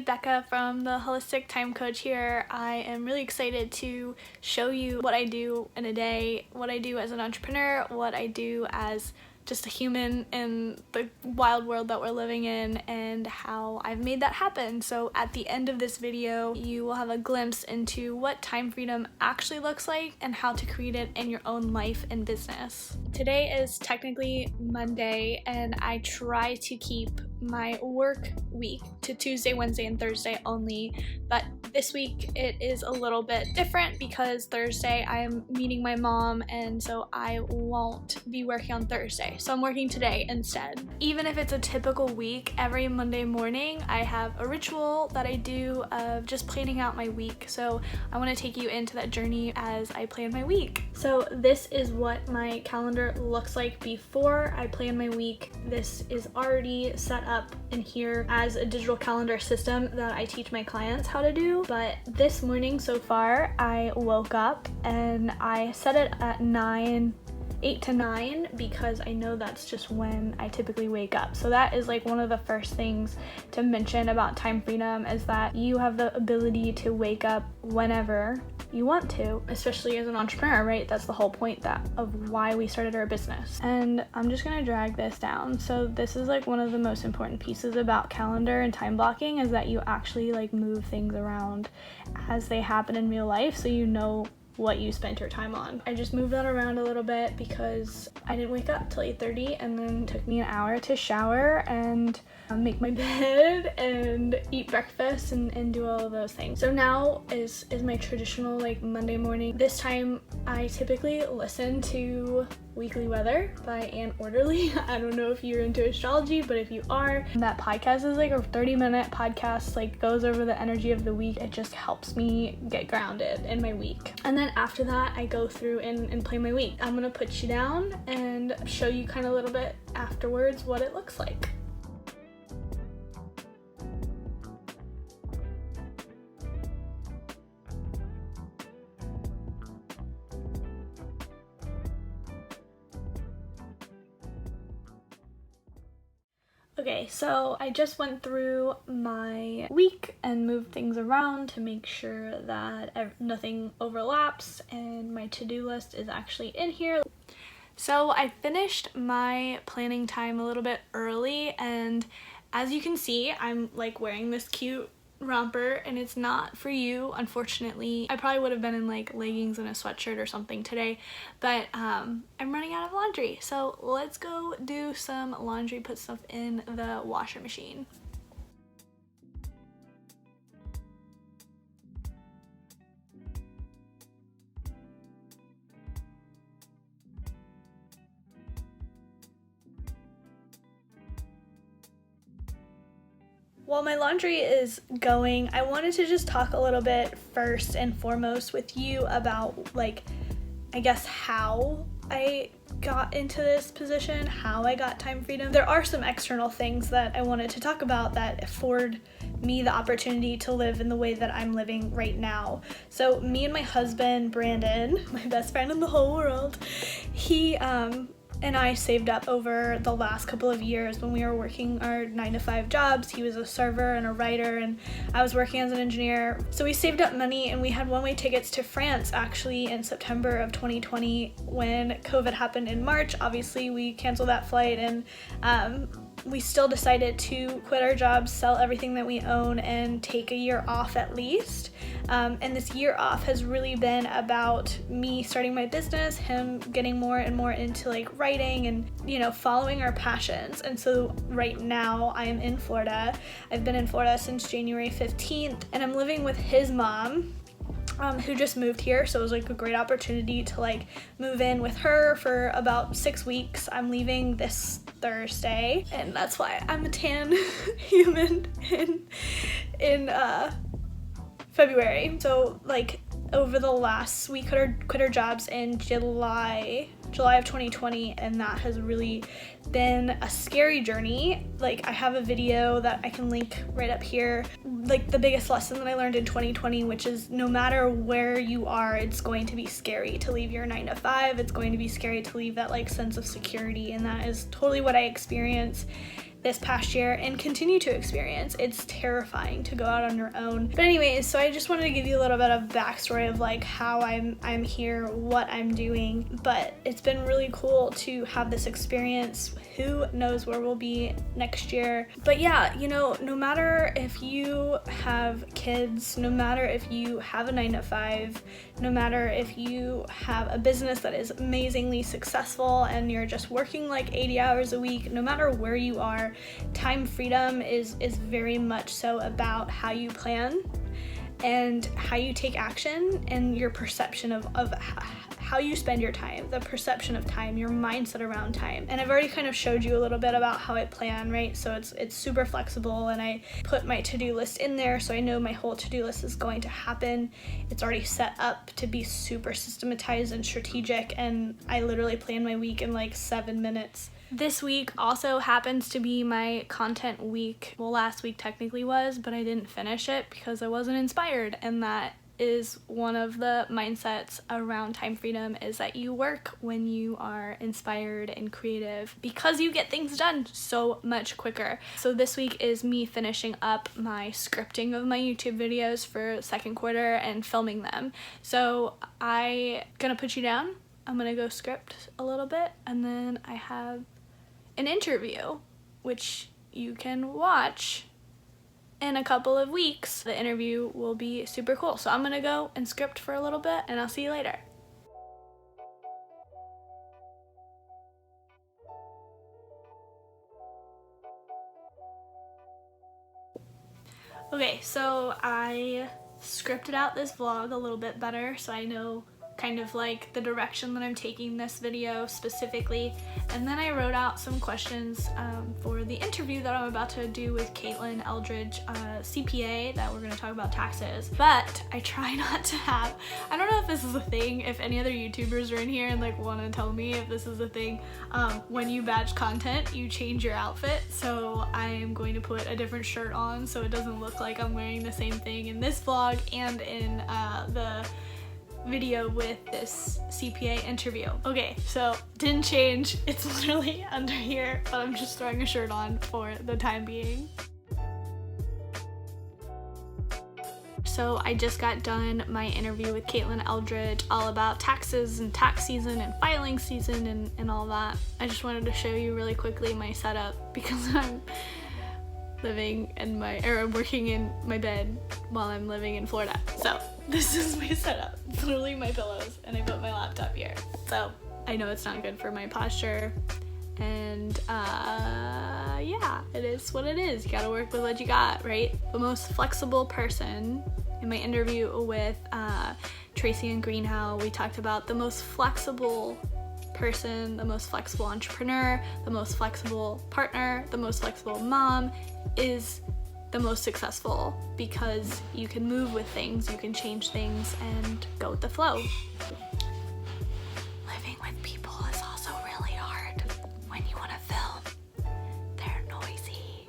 Becca from the Holistic Time Coach here. I am really excited to show you what I do in a day, what I do as an entrepreneur, what I do as just a human in the wild world that we're living in, and how I've made that happen. So at the end of this video, you will have a glimpse into what time freedom actually looks like and how to create it in your own life and business. Today is technically Monday, and I try to keep my work week to Tuesday, Wednesday, and Thursday only, but this week it is a little bit different because Thursday I am meeting my mom, and so I won't be working on Thursday. So I'm working today instead. Even if it's a typical week, every Monday morning I have a ritual that I do of just planning out my week. So I want to take you into that journey as I plan my week. So this is what my calendar looks like before I plan my week. This is already set up in here as a digital calendar system that I teach my clients how to do. But this morning so far, I woke up and I set it at 8 to 9 because I know that's just when I typically wake up. So that is like one of the first things to mention about time freedom, is that you have the ability to wake up whenever you want to, especially as an entrepreneur, right? That's the whole point of why we started our business. And I'm just gonna drag this down. So this is like one of the most important pieces about calendar and time blocking, is that you actually like move things around as they happen in real life, so you know what you spent your time on. I just moved that around a little bit because I didn't wake up till 8:30, and then it took me an hour to shower and make my bed and eat breakfast and do all of those things. So now is my traditional like Monday morning. This time I typically listen to Weekly Weather by Ann Orderly. I don't know if you're into astrology, but if you are, that podcast is like a 30-minute podcast, like goes over the energy of the week. It just helps me get grounded in my week. And then after that, I go through and plan my week. I'm gonna put you down and show you kind of a little bit afterwards what it looks like. Okay, so I just went through my week and moved things around to make sure that nothing overlaps, and my to-do list is actually in here. So I finished my planning time a little bit early, and as you can see, I'm like wearing this cute romper, and it's not for you, unfortunately. I probably would have been in like leggings and a sweatshirt or something today, but I'm running out of laundry. So let's go do some laundry, put stuff in the washer machine. While my laundry is going, I wanted to just talk a little bit first and foremost with you about, like, I guess how I got into this position, how I got time freedom. There are some external things that I wanted to talk about that afford me the opportunity to live in the way that I'm living right now. So me and my husband, Brandon, my best friend in the whole world, he and I saved up over the last couple of years when we were working our 9-to-5 jobs. He was a server and a writer, and I was working as an engineer. So we saved up money, and we had one-way tickets to France actually in September of 2020 when COVID happened in March. Obviously, we canceled that flight, and we still decided to quit our jobs, sell everything that we own, and take a year off at least. And this year off has really been about me starting my business, him getting more and more into like writing and, you know, following our passions. And so right now I am in Florida. I've been in Florida since January 15th, and I'm living with his mom, who just moved here. So it was like a great opportunity to like move in with her for about 6 weeks. I'm leaving this Thursday, and that's why I'm a tan human in February. So like over the last, we quit our jobs in July of 2020, and that has really been a scary journey. Like, I have a video that I can link right up here, like the biggest lesson that I learned in 2020, which is no matter where you are, it's going to be scary to leave your 9-to-5. It's going to be scary to leave that like sense of security, and that is totally what I experienced. this past year and continue to experience. It's terrifying to go out on your own. But anyways, so I just wanted to give you a little bit of backstory of like how I'm here, what I'm doing. But it's been really cool to have this experience. Who knows where we'll be next year. But yeah, you know, no matter if you have kids, no matter if you have a 9-to-5, no matter if you have a business that is amazingly successful and you're just working like 80 hours a week, no matter where you are, time freedom is very much so about how you plan and how you take action and your perception of how you spend your time, the perception of time, your mindset around time. And I've already kind of showed you a little bit about how I plan, right? So it's super flexible, and I put my to-do list in there so I know my whole to-do list is going to happen. It's already set up to be super systematized and strategic, and I literally plan my week in like 7 minutes. This week also happens to be my content week. Well, last week technically was, but I didn't finish it because I wasn't inspired, and that is one of the mindsets around time freedom, is that you work when you are inspired and creative because you get things done so much quicker. So this week is me finishing up my scripting of my YouTube videos for second quarter and filming them. So I'm gonna put you down. I'm gonna go script a little bit, and then I have an interview which you can watch in a couple of weeks. The interview will be super cool. So I'm gonna go and script for a little bit, and I'll see you later. Okay, so I scripted out this vlog a little bit better so I know kind of like the direction that I'm taking this video specifically, and then I wrote out some questions for the interview that I'm about to do with Caitlin Eldridge, CPA, that we're going to talk about taxes. But I try not to have, I don't know if this is a thing, if any other YouTubers are in here and like want to tell me if this is a thing, when you batch content you change your outfit, so I am going to put a different shirt on so it doesn't look like I'm wearing the same thing in this vlog and in the video with this CPA interview. Okay, so didn't change. It's literally under here, but I'm just throwing a shirt on for the time being. So I just got done my interview with Caitlin Eldridge, all about taxes and tax season and filing season and all that. I just wanted to show you really quickly my setup because I'm working in my bed while I'm living in Florida. So this is my setup. It's literally my pillows, and I put my laptop here. So I know it's not good for my posture, and yeah, it is what it is. You gotta work with what you got, right? The most flexible person in my interview with Tracy and Greenhow, we talked about the most flexible person, the most flexible entrepreneur, the most flexible partner, the most flexible mom is the most successful because you can move with things, you can change things, and go with the flow. Living with people is also really hard when you want to film. They're noisy.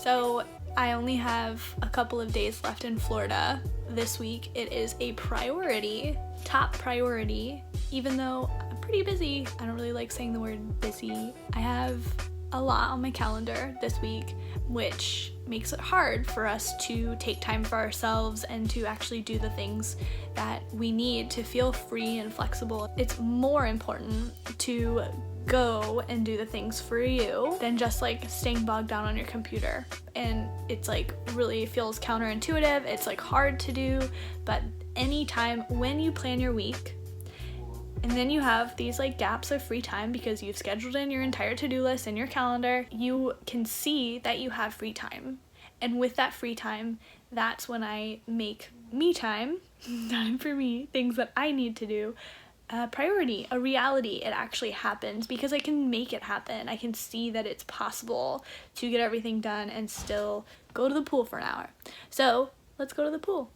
So I only have a couple of days left in Florida. This week it is a priority, top priority, even though I'm pretty busy. I don't really like saying the word busy. I have a lot on my calendar this week, which makes it hard for us to take time for ourselves and to actually do the things that we need to feel free and flexible. It's more important to go and do the things for you than just like staying bogged down on your computer. And it's like really feels counterintuitive. It's like hard to do, but anytime when you plan your week, and then you have these like gaps of free time because you've scheduled in your entire to-do list in your calendar, you can see that you have free time. And with that free time, that's when I make me time, time for me, things that I need to do, a priority, a reality. It actually happens because I can make it happen. I can see that it's possible to get everything done and still go to the pool for an hour. So let's go to the pool.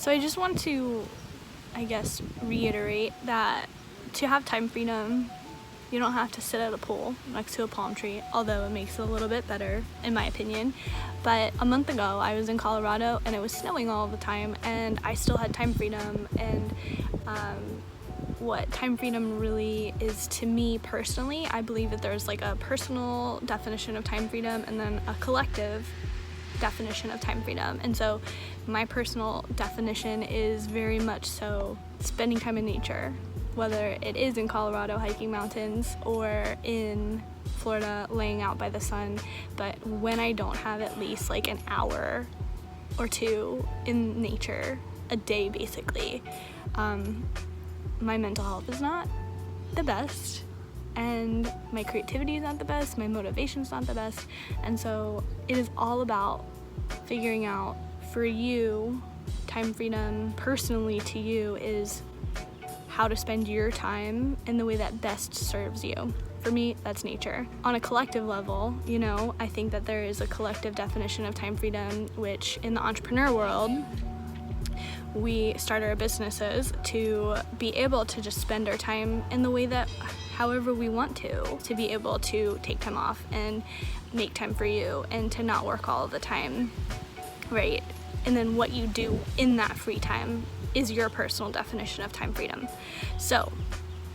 So I just want to, I guess, reiterate that to have time freedom You don't have to sit at a pool next to a palm tree, although it makes it a little bit better in my opinion. But a month ago I was in Colorado and it was snowing all the time and I still had time freedom. And what time freedom really is to me personally, I believe that there's like a personal definition of time freedom and then a collective definition of time freedom. And so my personal definition is very much so spending time in nature, whether it is in Colorado hiking mountains or in Florida laying out by the sun. But when I don't have at least like an hour or two in nature a day basically, my mental health is not the best and my creativity is not the best, my motivation's not the best. And so it is all about figuring out for you, time freedom personally to you is how to spend your time in the way that best serves you. For me, that's nature. On a collective level, you know, I think that there is a collective definition of time freedom, which in the entrepreneur world, we start our businesses to be able to just spend our time in the way that however we want to be able to take time off and make time for you and to not work all of the time, right? And then what you do in that free time is your personal definition of time freedom. So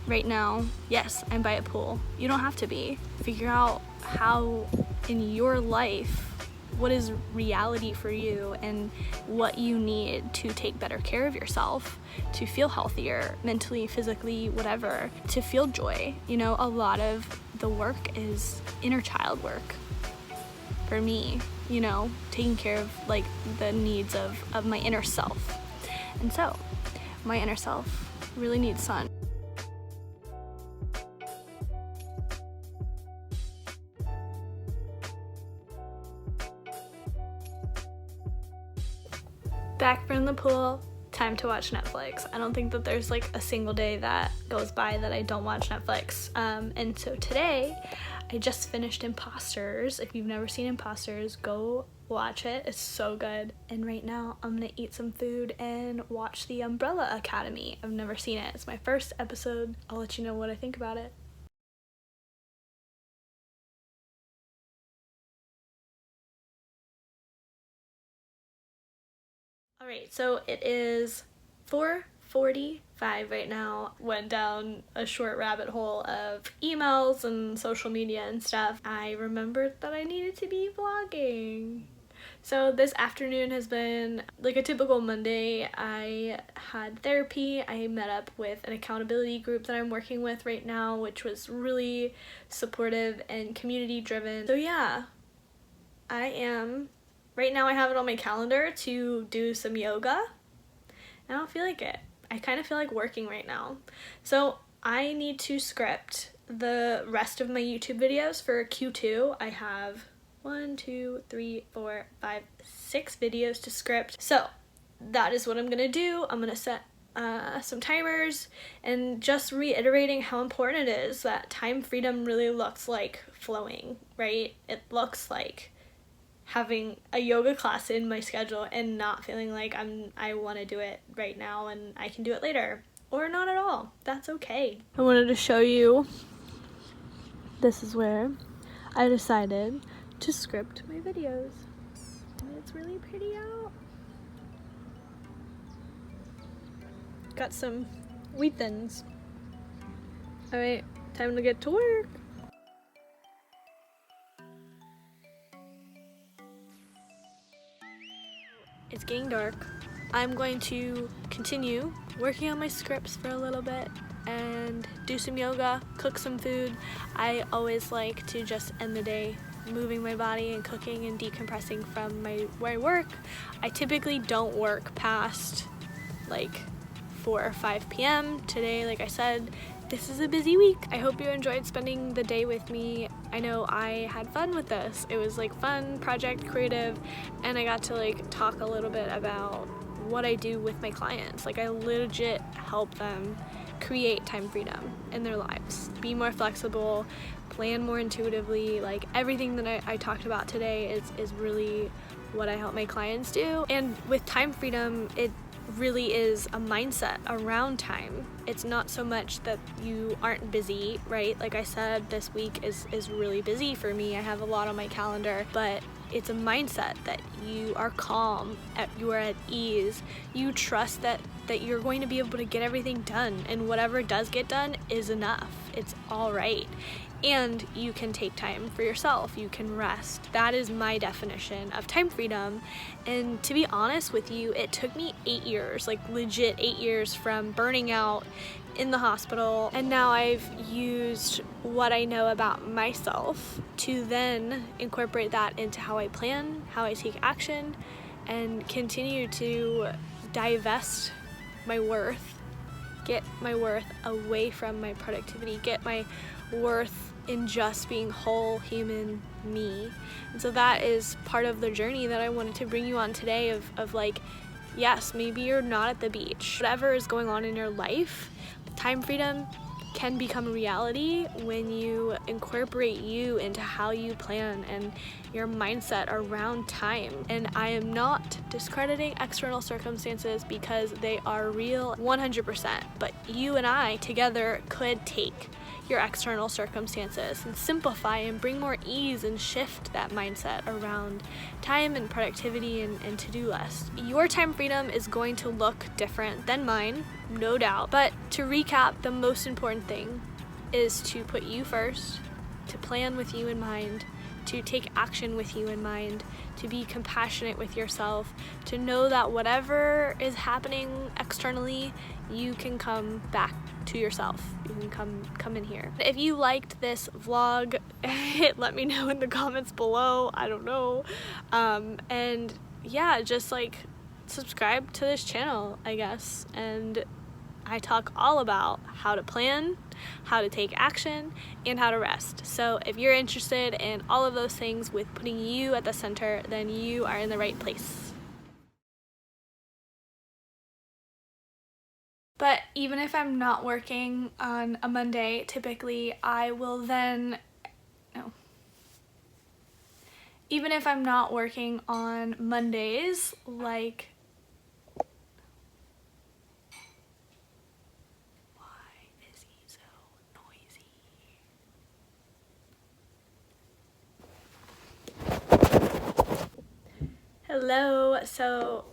right now, yes, I'm by a pool. You don't have to be. Figure out how in your life, what is reality for you and what you need to take better care of yourself, to feel healthier, mentally, physically, whatever, to feel joy. You know, a lot of the work is inner child work for me, you know, taking care of like the needs of my inner self. And so my inner self really needs sun. Back from the pool, time to watch Netflix. I don't think that there's like a single day that goes by that I don't watch Netflix. And so today, I just finished Imposters. If you've never seen Imposters, go watch it. It's so good. And right now, I'm gonna eat some food and watch The Umbrella Academy. I've never seen it. It's my first episode. I'll let you know what I think about it. Alright, so it is 4:45 right now. Went down a short rabbit hole of emails and social media and stuff. I remembered that I needed to be vlogging. So this afternoon has been like a typical Monday. I had therapy. I met up with an accountability group that I'm working with right now, which was really supportive and community driven. So yeah, right now I have it on my calendar to do some yoga. I don't feel like it. I kind of feel like working right now. So I need to script the rest of my YouTube videos for Q2. I have 6 videos to script. So that is what I'm gonna do. I'm gonna set some timers and just reiterating how important it is that time freedom really looks like flowing, right? It looks like having a yoga class in my schedule and not feeling like I want to do it right now and I can do it later, or not at all. That's okay. I wanted to show you, this is where I decided to script my videos. And it's really pretty out. Got some wheat thins. Alright, time to get to work. It's getting dark. I'm going to continue working on my scripts for a little bit and do some yoga, cook some food. I always like to just end the day moving my body and cooking and decompressing from where I work. I typically don't work past like 4 or 5 p.m. Today, like I said, this is a busy week. I hope you enjoyed spending the day with me. I know I had fun with this. It was like fun, project, creative, and I got to like talk a little bit about what I do with my clients. Like I legit help them create time freedom in their lives, be more flexible, plan more intuitively. Like everything that I talked about today is really what I help my clients do. And with time freedom, really is a mindset around time. It's not so much that you aren't busy, right? Like I said, this week is really busy for me. I have a lot on my calendar, but it's a mindset that you are calm, you are at ease, you trust that you're going to be able to get everything done, and whatever does get done is enough. It's all right. And you can take time for yourself, you can rest. That is my definition of time freedom. And to be honest with you, it took me 8 years, like legit 8 years, from burning out in the hospital. And now I've used what I know about myself to then incorporate that into how I plan, how I take action, and continue to divest my worth, get my worth away from my productivity, get my worth in just being whole human me. And so that is part of the journey that I wanted to bring you on today of like, yes, maybe you're not at the beach. Whatever is going on in your life, time freedom can become a reality when you incorporate you into how you plan and your mindset around time. And I am not discrediting external circumstances because they are real 100%, but you and I together could take your external circumstances and simplify and bring more ease and shift that mindset around time and productivity and to-do list. Your time freedom is going to look different than mine, no doubt. But to recap, the most important thing is to put you first, to plan with you in mind, to take action with you in mind, to be compassionate with yourself, to know that whatever is happening externally, you can come back to yourself. You can come in here. If you liked this vlog, let me know in the comments below. I don't know. And yeah, just like subscribe to this channel, I guess. And I talk all about how to plan, how to take action, and how to rest. So if you're interested in all of those things with putting you at the center, then you are in the right place. But even if I'm not working on a Monday, typically I will then, even if I'm not working on Mondays, like, why is he so noisy? Hello, so,